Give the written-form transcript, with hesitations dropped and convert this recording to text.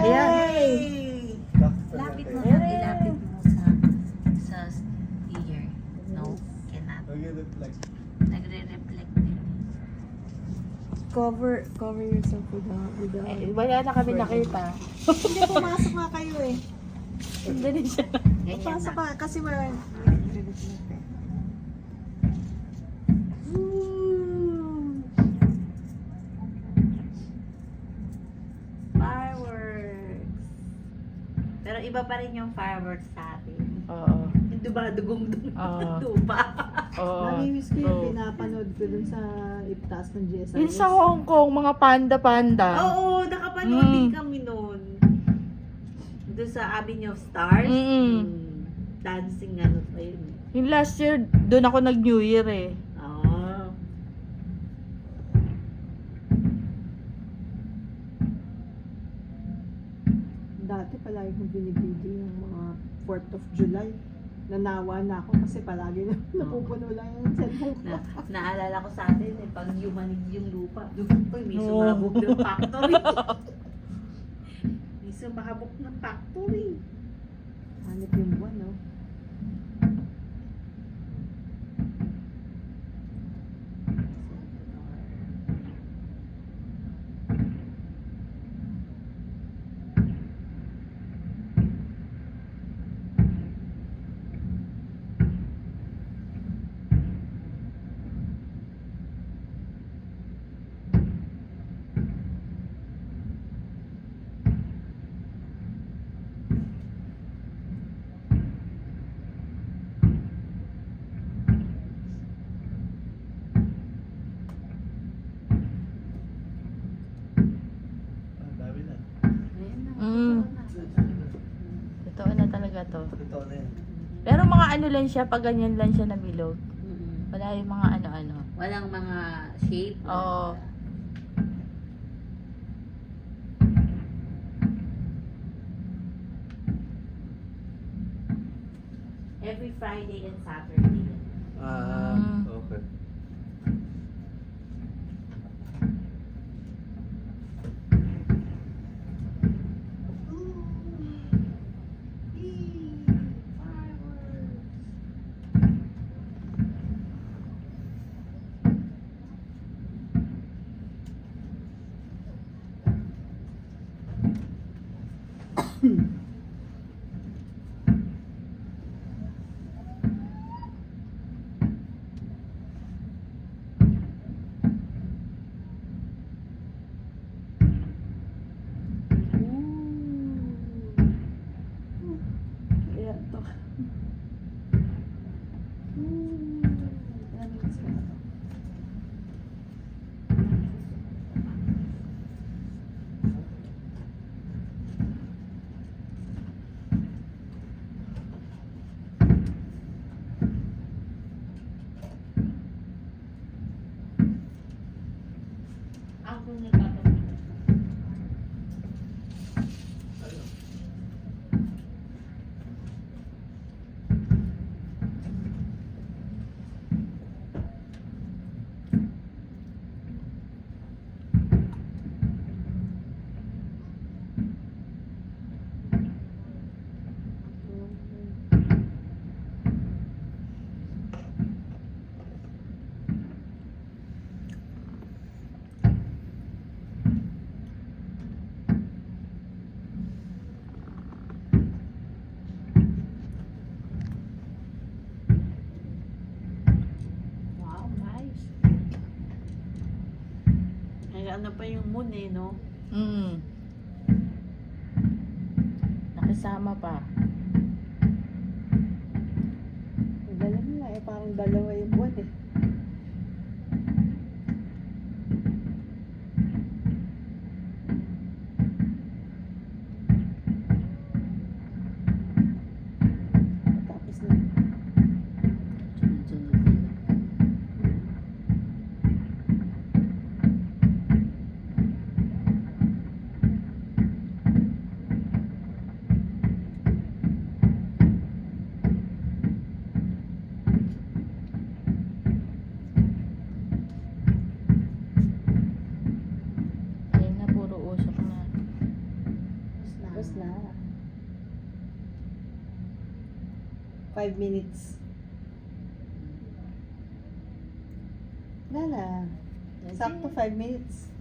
Yay! Lapit mo lang, ilapit mo sa ear. No, cannot. Nag-reflect. Nagre-reflect din. Cover yourself with the Wala na kami nakita. Hindi, pumasok nga kayo eh. Indonesia. Ganyan Pumasok na. ka kasi may Fireworks. Pero iba pa rin yung fireworks sa atin. Oo. Yung dugong Oo. tupa. Oo. Namimiss ko yung True. pinapanood ko dun sa itaas ng GSIS. Yun sa Hong Kong, mga panda-panda. Oo, nakapanood din kami noon. Doon sa Avenue of Stars. Dancing ano pa yun. Yung last year, doon ako nag-New Year eh. Oo. Dati palagi kong binibidyo yung mga 4th of July. Nanawa na ako kasi palagi na napupuno lang yung cellphone ko. Naalala ko sa atin, eh, pag yumanig yung lupa, uy, may sumabog ng factory. May sumabog ng factory. Hanip yung buwan, no? Ang dami na. Ayan na, Mm. totoo na. Totoo na talaga to. Totoo na yan. Pero mga ano lang siya, pag ganyan lang siya na bilog. Mm-mm. Wala yung mga ano-ano. Walang mga shape. Oo. Every Friday and Saturday. Okay. Kaya ito. Namimiss ko na to. Ako nagtatanong. Wow, nice. Ay, ano pa yung moon eh, no? Nakasama pa. Ang galing nila eh, parang dalawa yung buwan eh. Tapos na. Sunod-sunod din. Tapos na. 5 minutes. Wala na. Sakto 5 minutes.